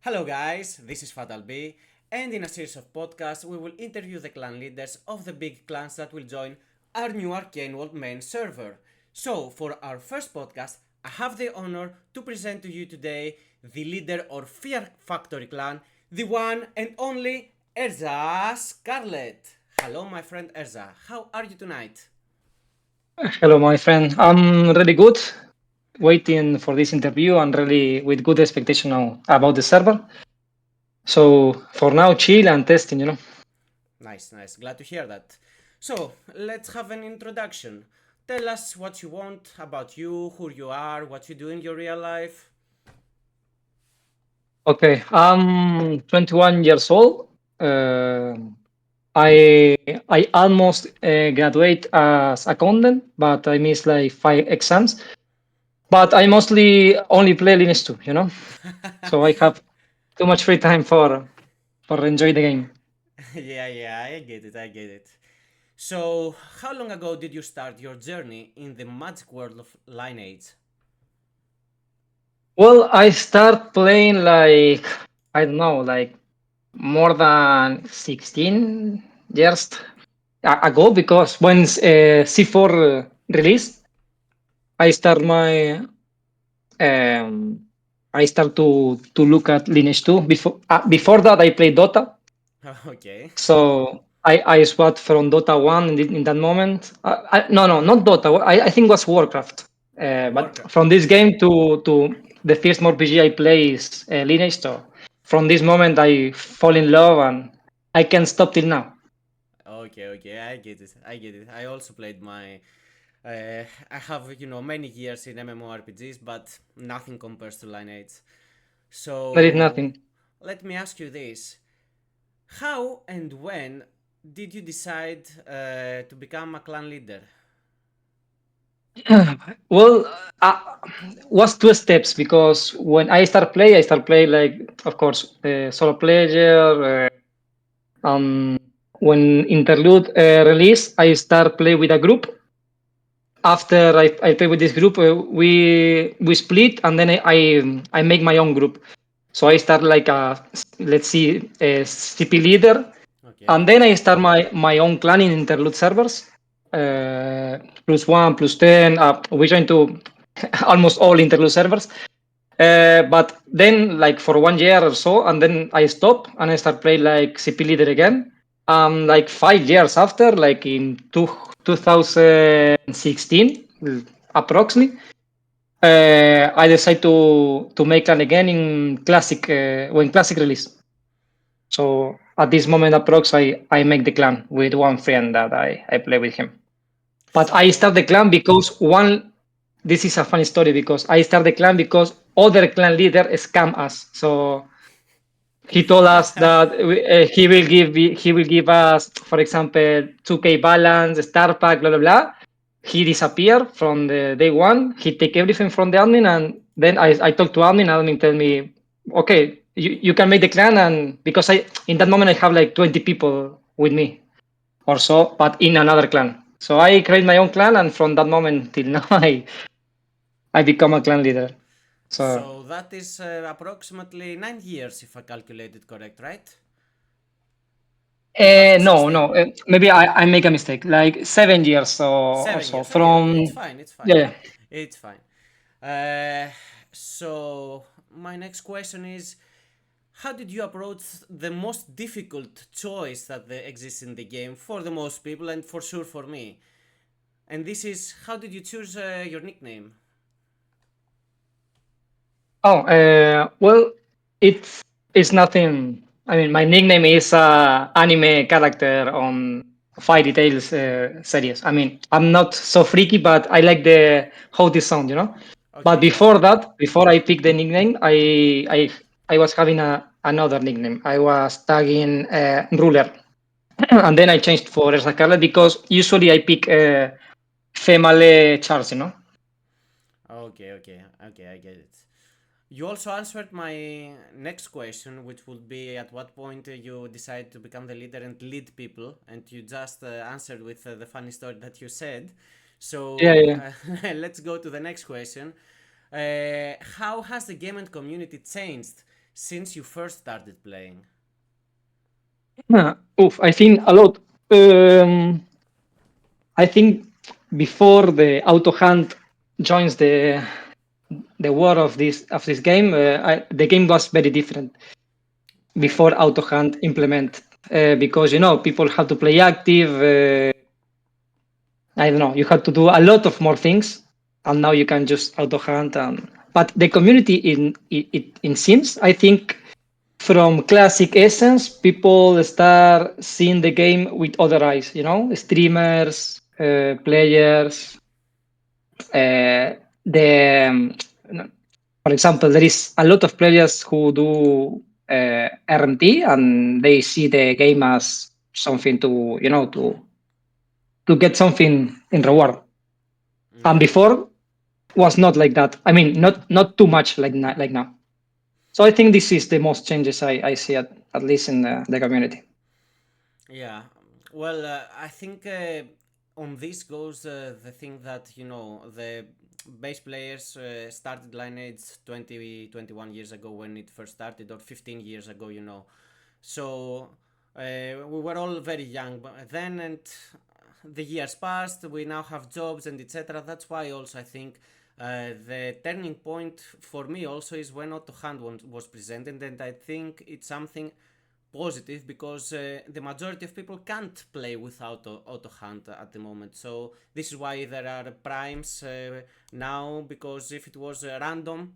Hello guys, this is Fatal B, and in a series of podcasts we will interview the clan leaders of the big clans that will join our new Arcane World main server. So, for our first podcast, I have the honor to present to you today the leader of FearFactory clan, the one and only ErzaScarlet. Hello my friend Erza, how are you tonight? Hello, my friend. I'm really good. Waiting for this interview and really with good expectation now about the server. So for now, chill and testing. Nice, nice. Glad to hear that. So, let's have an introduction. Tell us what you want about you, who you are, what you do in your real life. Okay, I'm 21 years old. Uh, I almost graduate as accountant, but I missed like 5 exams. But I mostly only play Linux 2. So I have too much free time for enjoy the game. Yeah, I get it, I get it. So, how long ago did you start your journey in the magic world of Lineage? Well, I start playing like I don't know, like more than 16 years ago because when C4 released, I start my um, I start to look at Lineage 2. Before that, I played Dota, Okay. so I swapped from Dota 1 in that moment. No, not Dota. I think it was Warcraft. But Warcraft. from this game to the first RPG I play is Lineage. So from this moment, I fall in love and I can't stop till now. Okay, I get it, I get it. I also played my. I have, many years in MMORPGs, but nothing compares to Lineage. There is So, nothing. let me ask you this. How and when did you decide to become a clan leader? Well, was two steps because when I start play like, of course, solo player. When Interlude release, I start play with a group. After I play with this group, we split and then I make my own group. So I start like let's see a CP leader, and Okay. then I start my own clan in Interlude servers. Plus one, plus 10. We join to almost all Interlude servers. But then, like for 1 year or so, and then I stop and I start playing like CP leader again. Like 5 years after, like in 2016, approximately, I decide to make clan again in classic when classic release. So at this moment, approx, I make the clan with one friend that I play with him. But I start So, the clan because one. This is a funny story because I start the clan because other clan leader scam us. So he told us that he will give us, for example, 2K balance, star pack, blah blah blah. He disappeared from the day one. He take everything from the admin, and then I talked to admin. Admin tell me, okay, you can make the clan, and because I in that moment I have like 20 people with me or so, but in another clan. So I create my own clan, and from that moment till now, I become a clan leader. So so that is approximately 9 years, if I calculated correct, right? no, 2016. no, maybe I make a mistake. Like 7 years or Seven so years. Okay, from it's fine, it's fine. yeah. It's fine. Uh, so, my next question is, how did you approach the most difficult choice that there exists in the game for the most people and for sure for me? And this is, how did you choose your nickname? Oh, well, it's it's nothing. I mean, my nickname is anime character on Fairy Tales series. I mean, I'm not so freaky, but I like the how this sound. But Okay, yeah. before that, before I picked the nickname, I was having another nickname. I was tagging Ruler, and then I changed for ErzaScarlet because usually I pick female chars. Okay, I get it. You also answered my next question, which would be at what point you decide to become the leader and lead people, and you just answered with the funny story that you said. Yeah, So yeah. let's go to the next question. How has the game and community changed since you first started playing? I think a lot. I think before the auto hunt joins the world of this game, the game was very different I before agree. auto hunt implement because people have to play active. I don't know. You have to do a lot of more things, and now you can just auto hunt. But the community in Sims, I think, from classic essence, people start seeing the game with other eyes. Streamers, players. The For example, there is a lot of players who do RMT, and they see the game as something to get something in reward. And Yeah. before was not like that. I mean, not too much like now. So I think this is the most changes I see at least in the community. Yeah, well, I think on this goes the thing that the base players started Lineage 20, 21 years ago when it first started, or 15 years ago, So we were all very young then, and the years passed. We now have jobs and etc. That's why also I think the turning point for me also is when Auto Hand was presented, and I think it's something positive because the majority of people can't play without auto hunt at the moment. So this is why there are primes now, because if it was random,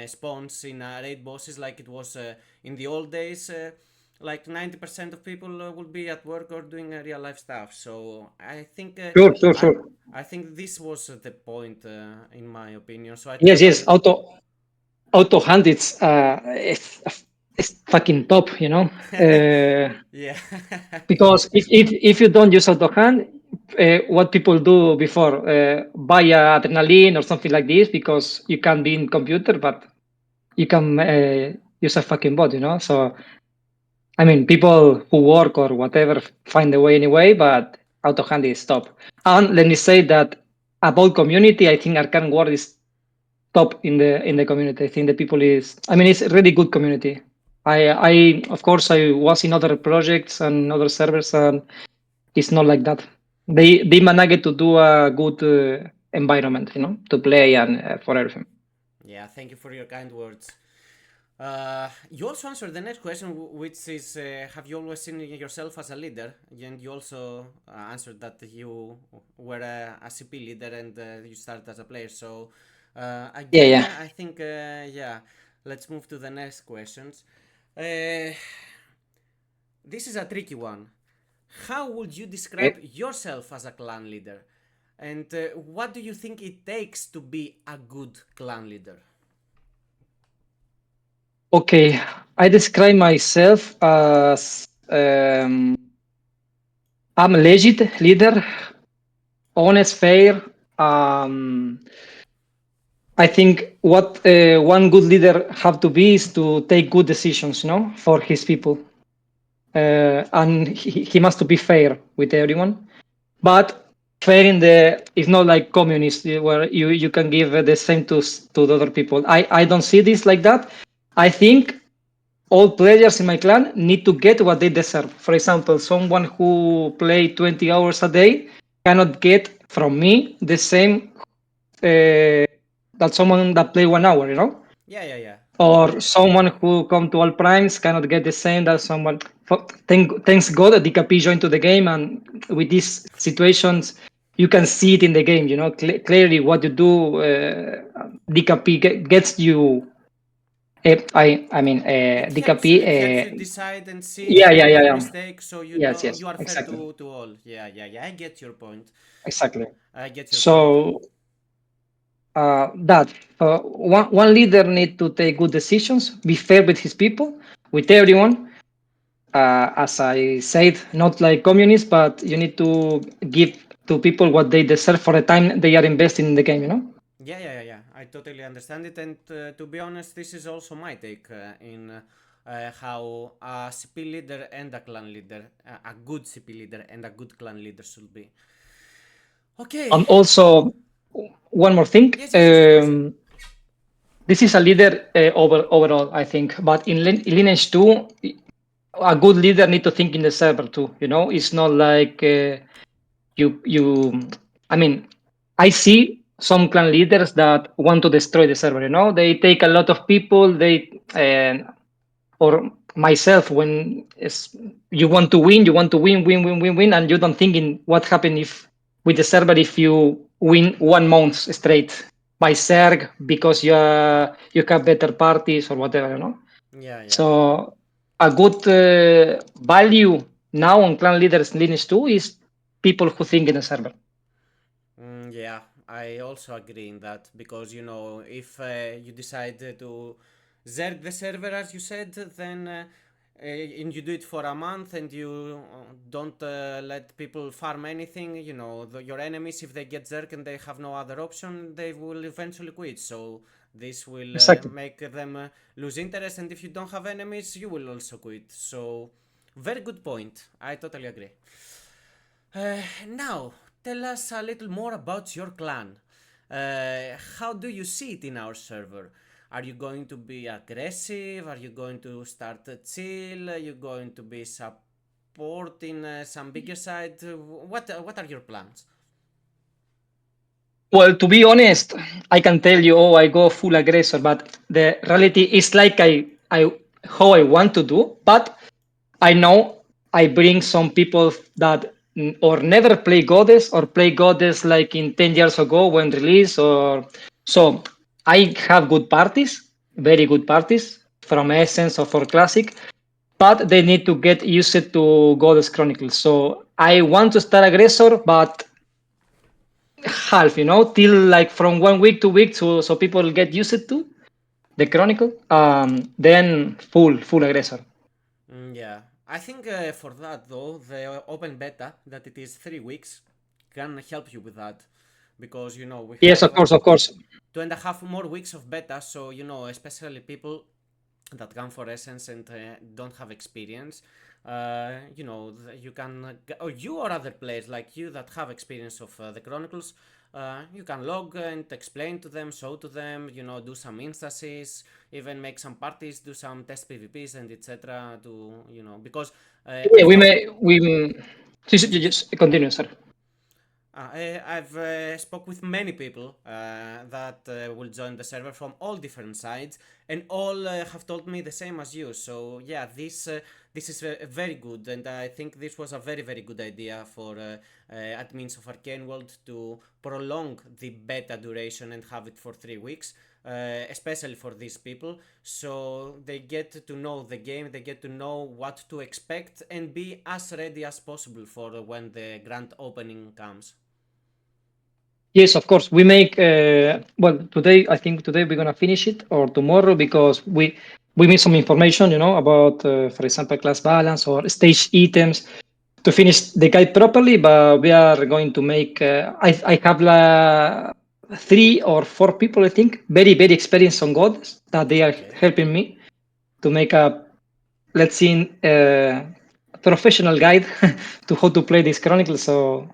spawns in raid bosses like it was in the old days, like 90% of people would be at work or doing real life stuff. So I think Sure, sure, I sure. I think this was the point in my opinion. So I Yes, yes. totally Auto hand. It's fucking top. yeah. Because if you don't use auto hand, what people do before buy a adrenaline or something like this because you can be in computer, but you can use a fucking bot. So I mean, people who work or whatever find a way anyway, but auto hand is top. And let me say that about community, I think Arcane World is top in the community. I think the people is. I mean, it's a really good community. I of course I was in other projects and other servers, and it's not like that. They managed to do a good environment, to play and for everything. Yeah, thank you for your kind words. You also answered the next question, which is have you always seen yourself as a leader? And you also answered that you were a CP leader and you started as a player. So, Yeah, again, yeah. I think, yeah, let's move to the next questions. Uh, this is a tricky one. How would you describe Okay. yourself as a clan leader? And what do you think it takes to be a good clan leader? Okay. I describe myself as I'm a legit leader, honest, fair. Um, I think what one good leader have to be is to take good decisions, for his people, and he must to be fair with everyone. But fair in the it's not like communist where you can give the same to the other people. I don't see this like that. I think all players in my clan need to get what they deserve. For example, someone who play 20 hours a day cannot get from me the same that someone that play 1 hour. Yeah, yeah, yeah. Or someone who come to all primes cannot get the same that someone. Thanks God that DKP joined to the game, and with these situations, you can see it in the game. Clearly what you do. DKP gets you. I mean, It helps DKP. it helps you decide and see Yeah, who yeah, yeah, made yeah. mistakes, so Yes, yes, you are fair exactly, to all. Yeah, yeah, yeah. I get your point. exactly. I get your point. So that one leader need to take good decisions, be fair with his people, with everyone. As I said, not like communists, but you need to give to people what they deserve for the time they are investing in the game. Yeah, yeah, yeah, yeah. I totally understand it, and to be honest, this is also my take in how a CP leader and a clan leader, a good CP leader and a good clan leader should be. Okay. And also, one more thing. Yes, yes, yes. Of course. this is a leader overall, I think. But in Lineage 2, a good leader need to think in the server too. It's not like you. I mean, I see some clan leaders that want to destroy the server. They take a lot of people. Or myself, when you want to win, win, win, win, win, and you don't think in what happened if with the server if you win 1 month straight by Zerg because you have better parties or whatever. Yeah, yeah. So a good value now on clan leaders lineage 2 is people who think in the server. Yeah, I also agree in that because if you decide to zerg the server as you said, then and you do it for a month and you don't let people farm anything, your enemies, if they get zerg and they have no other option, they will eventually quit. So this will Exactly. make them lose interest, and if you don't have enemies, you will also quit. So very good point. I totally agree. Now, tell us a little more about your clan. How do you see it in our server? Are you going to be aggressive? Are you going to start chill? Are you going to be supporting some bigger side? What are your plans? Well, to be honest, I can tell you, oh, I go full aggressor, but the reality is like I how I want to do, but I know I bring some people that or never play Goddess or play Goddess like in 10 years ago when released or so I have good parties, very good parties from Essence or for Classic, but they need to get used to Goddess Chronicles. So I want to start aggressor, but half, till like from 1 week to week so people get used to the Chronicle. Then full aggressor. Yeah, I think for that though, the open beta that it is 3 weeks can help you with that because we Yes, have of course, of course. 2.5 more weeks of beta, so especially people that come for Essence and don't have experience. You can, or you or other players like you that have experience of the Chronicles, you can log and explain to them, show to them, do some instances, even make some parties, do some test PvPs and etc. To because Yeah, I've talked. just continue, sir. I've spoke with many people that will join the server from all different sides, and all have told me the same as you. So yeah, this is very good, and I think this was a very good idea for admins of Arcane World to prolong the beta duration and have it for 3 weeks. Especially for these people, so they get to know the game, they get to know what to expect, and be as ready as possible for when the grand opening comes. Yes, of course. We make well today. I think today we're gonna finish it or tomorrow because we made some information, about, for example, class balance or stage items to finish the guide properly. But we are going to make. I have 3 or 4 people, I think, very experienced on gods that they are Okay. helping me to make a, let's see, professional guide to how to play this chronicle. So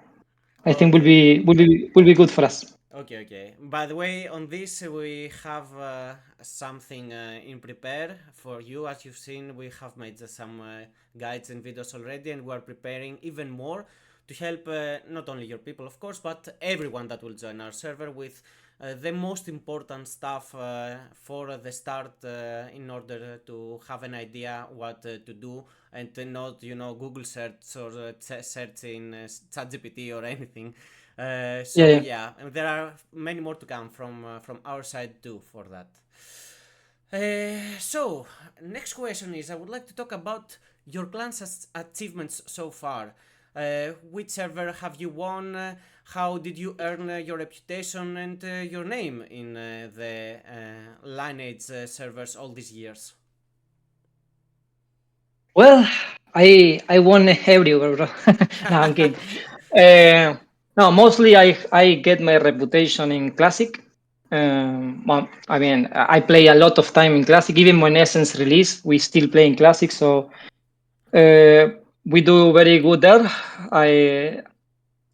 I think will Okay. be will be will be good for us. Okay, okay. By the way, on this we have something in prepare for you. As you've seen, we have made some guides and videos already, and we are preparing even more to help not only your people, of course, but everyone that will join our server with the most important stuff for the start in order to have an idea what to do and not, Google search or search in ChatGPT or anything. Yeah, So yeah. yeah, and there are many more to come from our side too for that. So next question is, I would like to talk about your clan's achievements so far. Which server have you won? How did you earn your reputation and your name in the Lineage servers all these years? Well, I won everywhere, bro. No, I'm kidding. Uh, no, mostly I get my reputation in classic. Well, I mean, I play a lot of time in classic. Even when Essence release, we still play in classic. So uh, we do very good there. I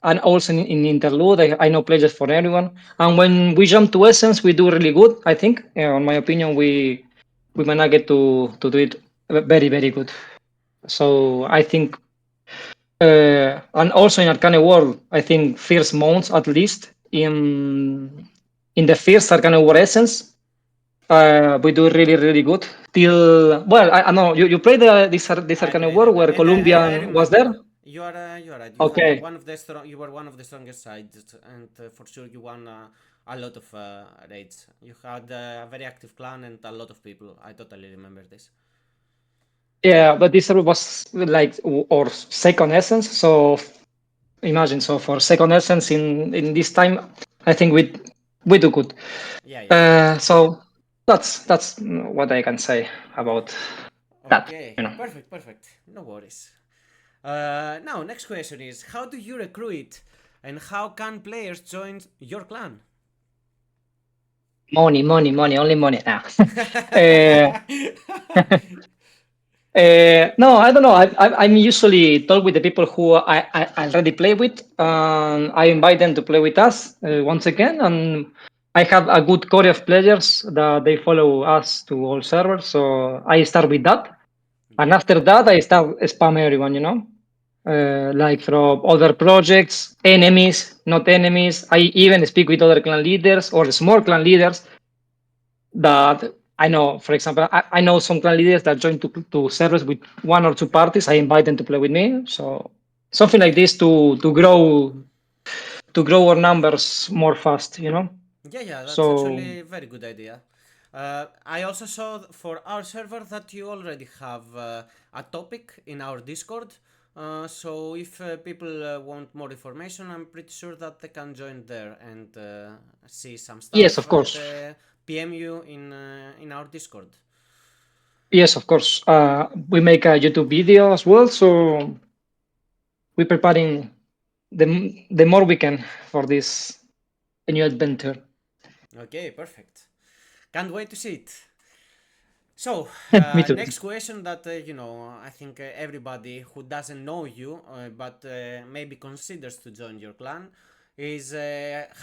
and also in interlude, I know pledges for everyone. And when we jump to essence, we do really good. I think, in my opinion, we managed to do it very very good. So I think, and also in Arcane World, I think first months at least in the first Arcane World essence, we do really really good. Till well, I know you played this I Arcane played, World where and I Colombian was there. remember. You are right. You had Okay, one of the you were one of the strongest sides, and for sure you won a lot of raids. You had a very active clan and a lot of people. I totally remember this. yeah, but this was like our second essence. So imagine, so for second essence in this time, I think we do good. Yeah, yeah. So that's what I can say about that. Okay, You know, perfect, perfect. No worries. Now, next question is: how do you recruit, and how can players join your clan? money, only money now. uh, no, I don't know. I'm usually talk with the people who I already play with. I invite them to play with us once again, and I have a good core of players that they follow us to all servers. So I start with that, and Yeah. after that I start spam everyone. Like from other projects, enemies, not enemies. I even speak with other clan leaders or small clan leaders that I know. For example, I know some clan leaders that join to servers with one or two parties. I invite them to play with me. So something like this to grow our numbers more fast. Yeah, yeah, that's So actually a very good idea. I also saw for our server that you already have a topic in our Discord. So if people want more information, I'm pretty sure that they can join there and see some yes, stuff of and course. PM you in our Discord. Yes, of course. We make a YouTube video as well. So we're preparing the more we can for this new adventure. Okay, perfect. Can't wait to see it. So, Me too. next question that I think everybody who doesn't know you but maybe considers to join your clan is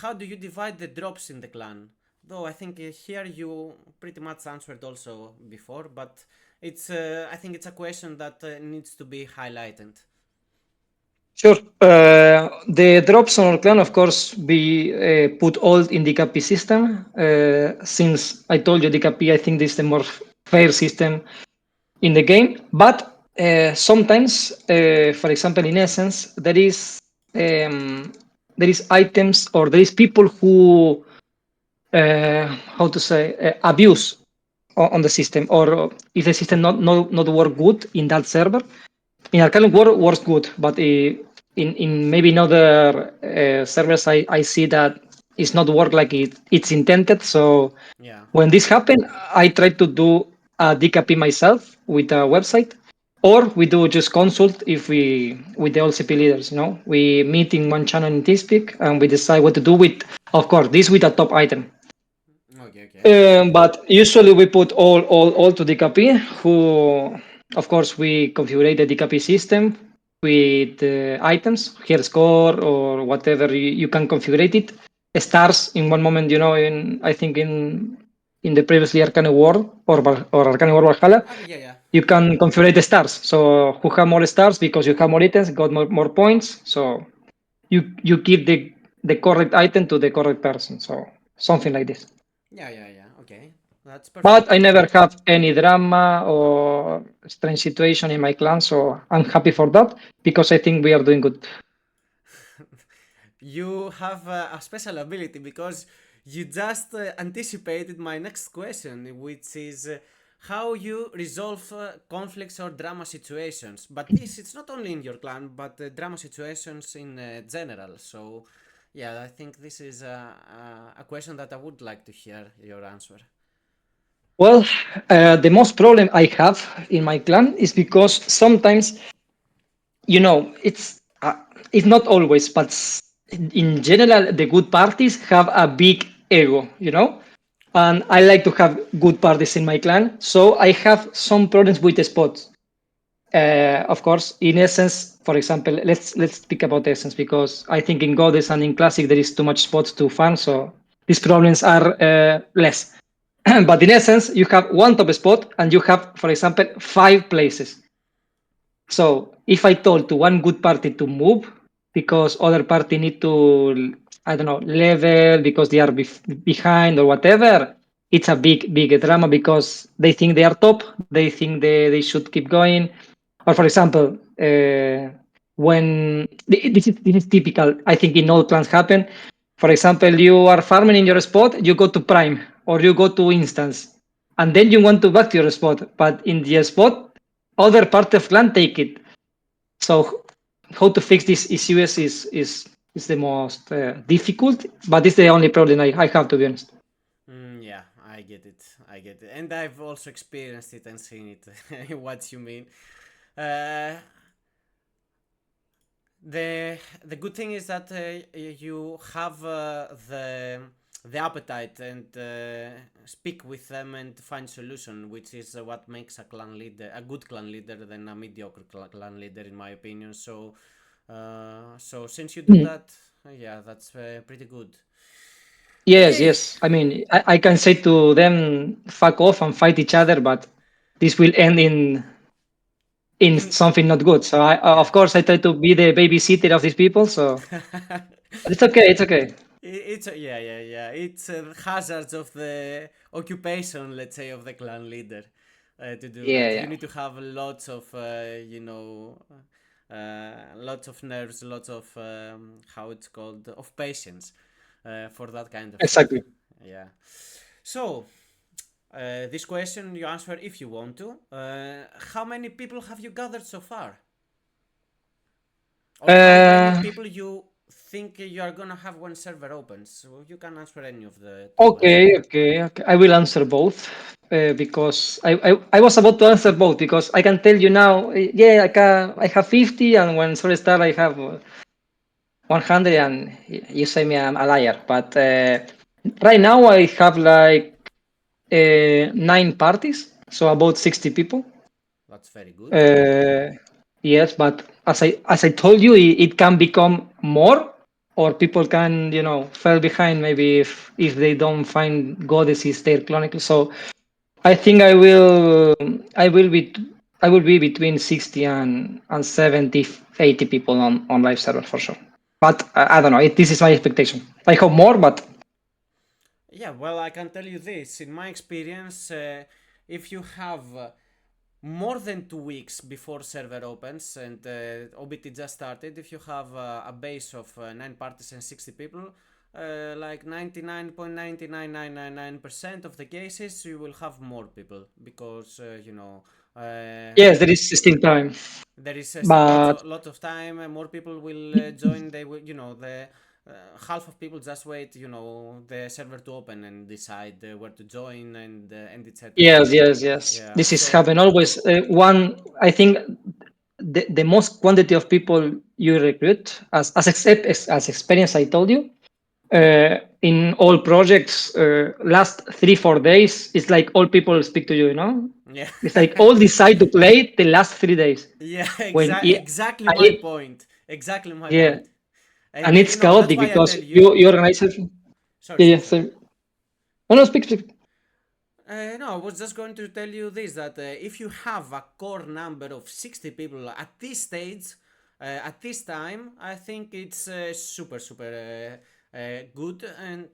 how do you divide the drops in the clan? Though I think here you pretty much answered also before, but it's I think it's a question that needs to be highlighted. Sure. The drops on our clan, of course, we put all in the KP system. Since I told you the KP, I think this is the more fair system in the game. But sometimes, for example, in Essence, um, there is items or there is people who how to say abuse on the system, or if the system not work good in that server. In Arcane World works good, but in maybe in other servers, I see that it's not work like it's intended. So Yeah. when this happened, I try to do a DKP myself with a website, or we do just consult if we with the LCP leaders. We meet in one channel in TeamSpeak and we decide what to do with. Of course, this with a top item. Okay, okay. But usually we put all to DKP, who, of course, we configure the DKP system with items, here score or whatever you can configure it. Stars in one moment, I think in the previously Arcane World or Arcane World Valhalla, Yeah, yeah. you can configure the stars. So who have more stars because you have more items, got more points. So you give the correct item to the correct person. So something like this. Yeah, yeah, yeah. Okay. That's But perfect. I never have any drama or strange situation in my clan, so I'm happy for that because I think we are doing good. You have a special ability because you just anticipated my next question, which is how you resolve conflicts or drama situations. But this, it's not only in your clan, but drama situations in general. So, yeah, I think this is a question that I would like to hear your answer. Well, the most problem I have in my clan is because sometimes, it's not always, but in general, the good parties have a big ego. And I like to have good parties in my clan, so I have some problems with the spots. Of course, in essence, for example, let's speak about essence because I think in Goddess and in Classic there is too much spots to farm, so these problems are less. But in essence, you have one top spot and you have, for example, 5 places. So if I told to one good party to move because other party need to, I don't know, level because they are behind or whatever, it's a big drama because they think they are top, they think they should keep going. Or for example, when this is typical, I think in all clans happen. For example, you are farming in your spot, you go to prime or you go to instance, and then you want to back to your spot, but in the spot, other part of clan take it. So how to fix this issues is the most difficult, but it's the only problem I have, to be honest. Yeah, I get it. I get it, and I've also experienced it and seen it. What you mean? Uh, the good thing is that you have the appetite and speak with them and find solution, which is what makes a clan leader a good clan leader than a mediocre clan leader, in my opinion. So since you do Mhm. that, yeah, that's pretty good. Yes, Okay. yes. I mean, I can say to them, fuck off and fight each other, but this will end in In something not good. So yeah. of course, I try to be the babysitter of these people. So but it's okay. It's okay. Yeah. It's hazards of the occupation, let's say, of the clan leader to do Yeah, that. You yeah. need to have lots of, lots of nerves, lots of how it's called, of patience for that kind of stuff. Exactly. Yeah. So this question you answer if you want to. How many people have you gathered so far? Or how many Uh, people you think you are gonna have when server opens? So you can answer any of the two questions. okay. I will answer both because I was about to answer both because I can tell you now. Yeah, I have 50, and when Sorry Star I have 100, and you say me I'm a liar. But right now I have like 9 parties, so about 60 people. That's very good. Uh, yes, but as I told you, it can become more, or people can fall behind maybe if they don't find goddesses their chronicle. So I think I will be between 60 and 70, 80 people on live server for sure. But I don't know. This is my expectation. I hope more, but Yeah, well, I can tell you this. In my experience, if you have more than 2 weeks before server opens and OBT just started, if you have a base of 9 parties and 60 people, like 99.99999% of the cases, you will have more people because, yes, there is still time. there is still But lots of time. More people will join. They will, the half of people just wait, the server to open and decide where to join and etc. yes. Yeah. This is happen always. I think the most quantity of people you recruit as experience I told you in all projects last 3-4 days it's like all people speak to you. Yeah. It's like all decide to play the last 3 days Yeah. when Exactly and my point. Exactly my yeah, point. And and it's that's chaotic why I because tell you. you organize it. Sorry. Yeah, Sorry. yeah. Sorry. So no, speak. No, I was just going to tell you this that if you have a core number of 60 people at this stage, at this time, I think it's super good, and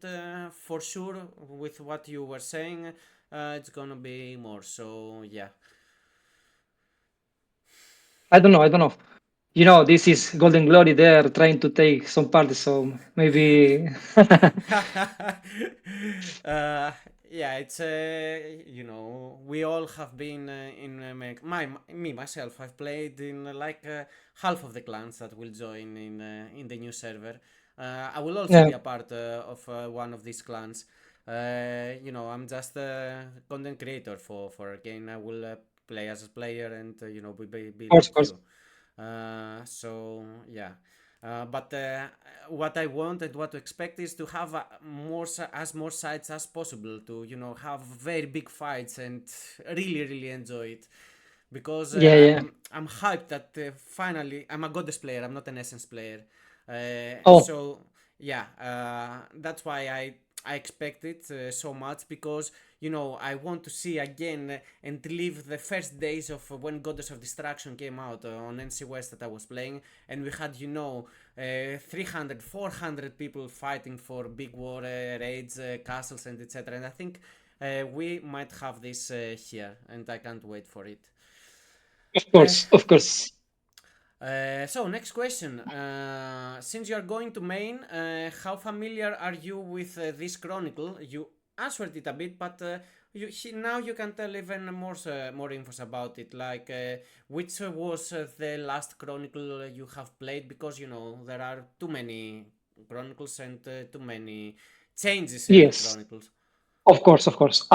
for sure, with what you were saying, it's gonna be more. So, yeah. I don't know. This is Golden Glory. They're trying to take some parties, so maybe. uh, yeah, it's we all have been in me myself. I've played in like half of the clans that will join in the new server. I will also Yeah, be a part of one of these clans. I'm just a content creator for Arcane. I will play as a player and be of like course. you. So yeah. But what I want and what to expect is to have more sites as possible to have very big fights and really enjoy it. because Yeah, yeah. I'm hyped that finally I'm a goddess player. I'm not an essence player. Oh, So yeah, that's why I expect it so much because I want to see again and live the first days of when Goddess of Destruction came out on NC West that I was playing, and we had 300 400 people fighting for big war raids, castles, and etc. And I think we might have this here, and I can't wait for it. of Uh, course, of course. so next question. Since you are going to main, how familiar are you with this chronicle? You answered it a bit, but now you can tell even more infos about it. Like which was the last chronicle you have played? Because there are too many chronicles and too many changes every Yes, chronicles. of course, of course.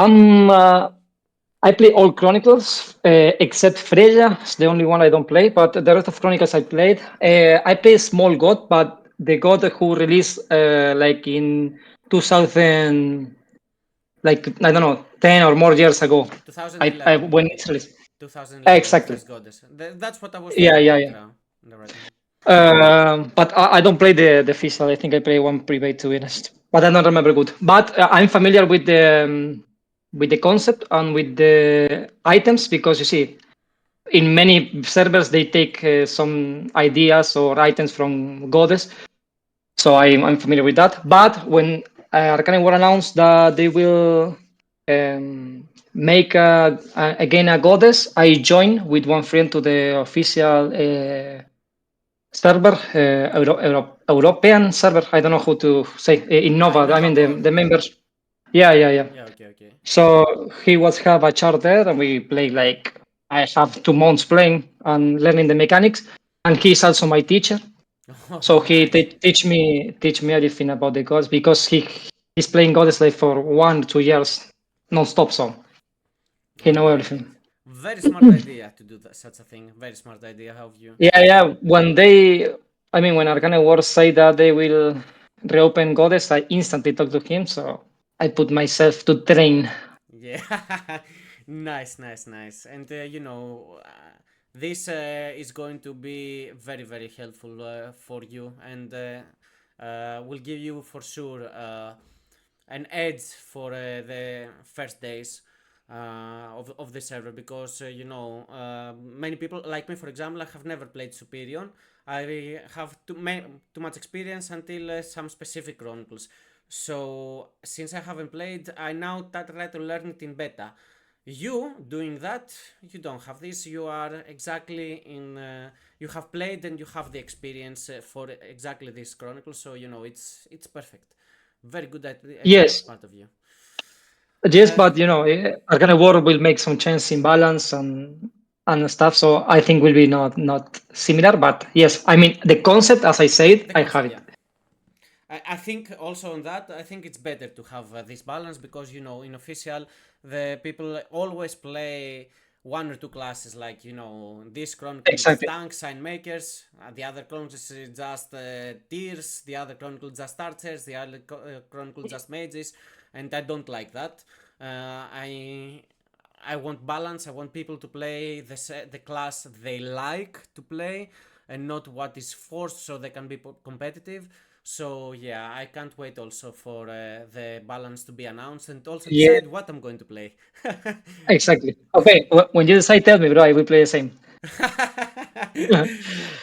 I play all Chronicles except Freya. It's the only one I don't play, but the rest of Chronicles I played. I play Small God, but the God who released like in 2000, like I don't know, 10 or more years ago. I 2011. when it's released. 2011, the Exactly. first goddess. That's what I was Yeah, thinking yeah, right yeah. now. Right now. But I don't play the official. I think I play one private to be honest. But I don't remember good. But I'm familiar with the concept and with the items because you see, in many servers they take some ideas or items from goddess, so I'm familiar with that. But when Arcane World announced that they will make again a goddess, I joined with one friend to the official server, European server. I don't know how to say Innova. I Innova mean Core. the members. Yeah, yeah, yeah. Yeah, okay, okay. So he was have a chart there, and we play like I have 2 months playing and learning the mechanics. And he's also my teacher, so Oh, he nice. teach me everything about the gods because he's playing goddess like for 1 2 years non-stop. So he All know right. everything. Very smart idea to do that, such a thing. Very smart idea. How you? Yeah, yeah. When Arcane Wars say that they will reopen goddess, I instantly talk to him. So I put myself to train. Yeah. Nice, nice, nice. And this is going to be very, very helpful for you, and will give you for sure an edge for the first days of the server because many people like me, for example, I have never played Superion. I have too much experience until some specific chronicles. So since I haven't played, I now try to learn it in beta. You doing that, you don't have this. You are exactly in. You have played and you have the experience for exactly this chronicle. So it's perfect. Very good idea of Yes, part of you. yes, Uh, but Arcane War will make some change in balance and stuff. So I think will be not similar. But yes, I mean the concept, as I said, the I have concept, it. yeah. I think also on that, I think it's better to have this balance because in official, the people always play one or two classes. Like this chronicle it's Exactly. tanks, sign makers. The other chronicle is just tiers. The other chronicle just archers. The other chronicle just mages, and I don't like that. I want balance. I want people to play the class they like to play and not what is forced so they can be competitive. So yeah, I can't wait also for the balance to be announced and also Yeah, decide what I'm going to play. exactly. Okay, when you decide, tell me, bro. I will play the same.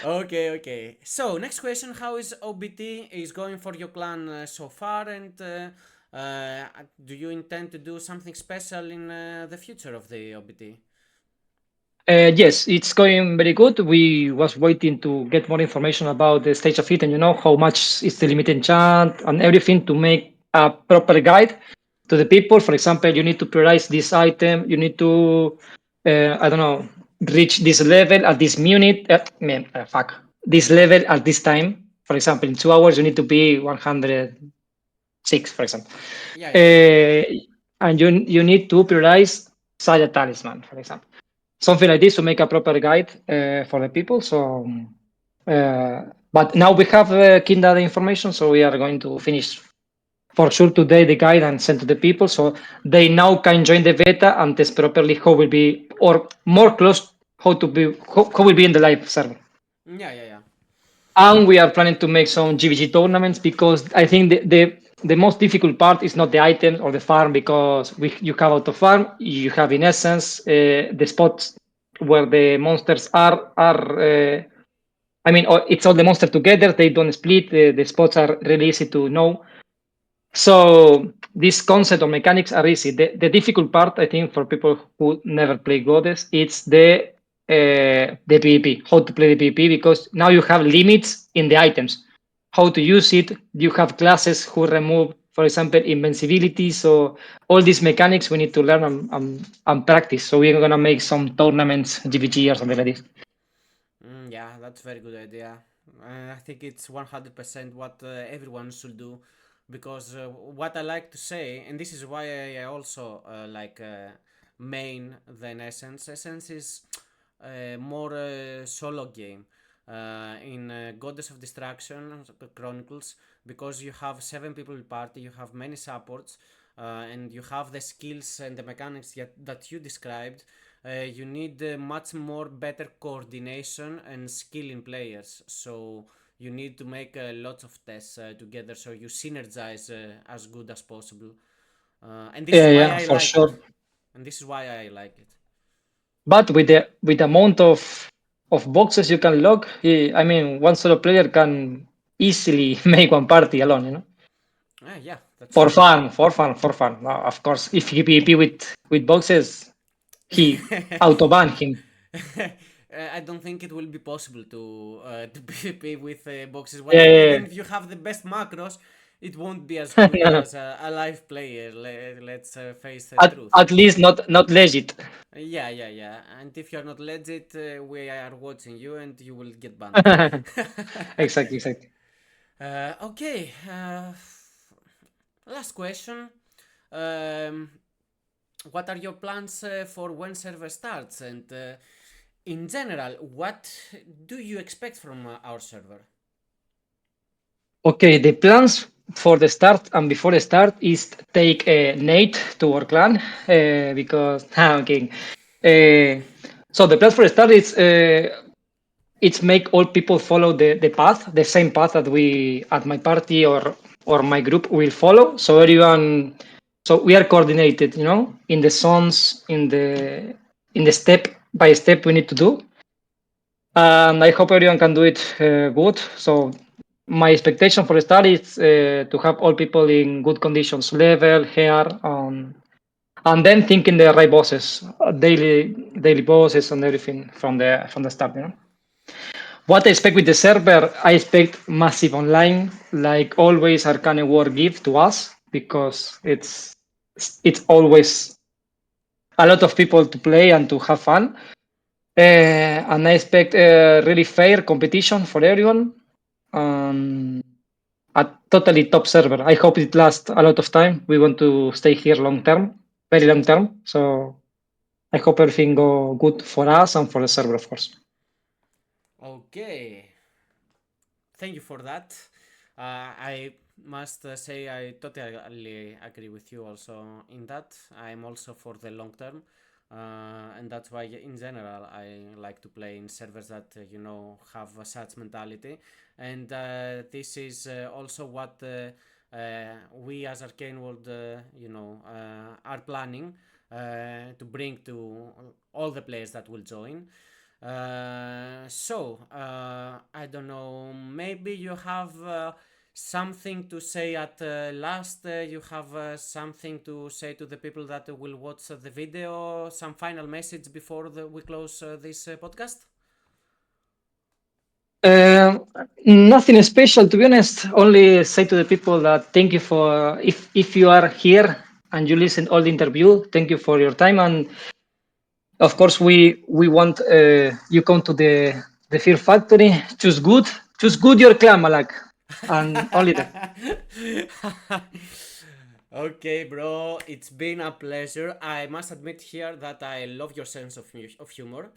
Okay, okay. So next question: how is OBT is going for your clan so far, and do you intend to do something special in the future of the OBT? Yes, it's going very good. We was waiting to get more information about the stage of it and how much is the limit enchant and everything to make a proper guide to the people. For example, you need to prioritize this item. You need to, I don't know, reach this level at this minute. This level at this time. For example, in 2 hours, you need to be 106, for example. Yeah, yeah, yeah. Uh, and you need to prioritize Saya Talisman, for example, something like this to make a proper guide for the people. So, but now we have Kindle information, so we are going to finish for sure today the guide and send to the people, so they now can join the beta and test properly how will be or more close how will be in the live server. Yeah, yeah, yeah. And we are planning to make some GVG tournaments because I think the most difficult part is not the item or the farm because you have auto farm, you have in essence the spots where the monsters are. I mean, it's all the monsters together. They don't split. The spots are really easy to know. So this concept of mechanics are easy. The difficult part, I think, for people who never play goddess, it's the PvP, how to play the PvP, because now you have limits in the items, how to use it. You have classes who remove, for example, invincibility. So all these mechanics we need to learn and practice. So we're gonna make some tournaments, GVG or something like this. Yeah, that's very good idea. I think it's 100% what everyone should do, because what I like to say, and this is why I also like main than Essence. Essence is more solo game. In Goddess of Destruction Chronicles, because you have 7 people party, you have many supports, and you have the skills and the mechanics that you described. You need much more better coordination and skill in players. So you need to make lots of tests together, so you synergize as good as possible. And this is Yeah, why yeah, I for like it. sure. And this is why I like it. But with the amount of boxes you can log, I mean, one solo player can easily make one party alone, you know, Yeah, that's for true. fun, for fun, for fun. Now, of course, if he PvP with boxes, he auto ban him. I don't think it will be possible to PvP with boxes. Yeah, Even yeah, if you have the best macros, it won't be as yeah. good No, no. as a live player. Let's face the truth. At least not legit. Yeah, yeah, yeah. And if you're not legit, we are watching you, and you will get banned. Exactly, exactly. Okay. Last question. Um, what are your plans for when server starts, and in general, what do you expect from our server? Okay, the plans for the start and before the start is take Nate to our clan because I'm kidding. Uh, so the plan for the start is it's make all people follow the path, the same path that we at my party or my group will follow. So everyone, so we are coordinated, you know, in the zones, in the step by step we need to do. And I hope everyone can do it good. So my expectation for the start is to have all people in good conditions, level, hair, and then thinking the right bosses, daily bosses and everything from the start. You know. What I expect with the server, I expect massive online, like always Arcane World give to us because it's always a lot of people to play and to have fun. And I expect really fair competition for everyone. Um, a totally top server. I hope it lasts a lot of time. We want to stay here long term, very long term. So I hope everything go good for us and for the server, of course. Okay, thank you for that. I must say I totally agree with you also in that. I'm also for the long term. And that's why in general I like to play in servers that have such mentality, and this is also what we as Arcane World are planning to bring to all the players that will join. I don't know, maybe you have something to say at last. You have something to say to the people that will watch the video, some final message before we close this podcast? Um, Nothing special, to be honest. Only say to the people that thank you for if you are here and you listen all the interview. Thank you for your time, and of course we want you come to the Fear Factory. Choose good your clan, Malak, and only that. Okay, bro, it's been a pleasure. I must admit here that I love your sense of humor.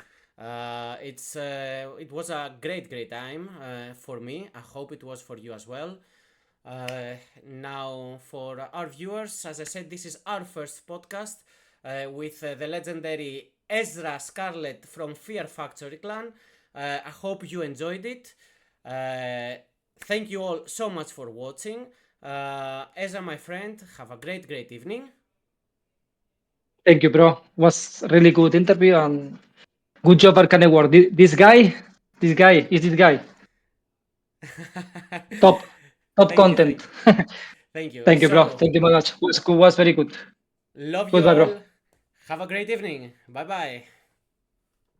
It was a great time for me. I hope it was for you as well. Now, for our viewers, as I said, this is our first podcast with the legendary ErzaScarlet from FearFactory clan. I hope you enjoyed it. Thank you all so much for watching. Ezra, my friend, have a great evening. Thank you, bro. Was really good interview and good job, Arcane World. This guy. Top, top Thank you, thank content. you, thank you. Thank you, bro. So, Thank you very much. Was very good. love you Goodbye, all. bro. Have a great evening. Bye bye.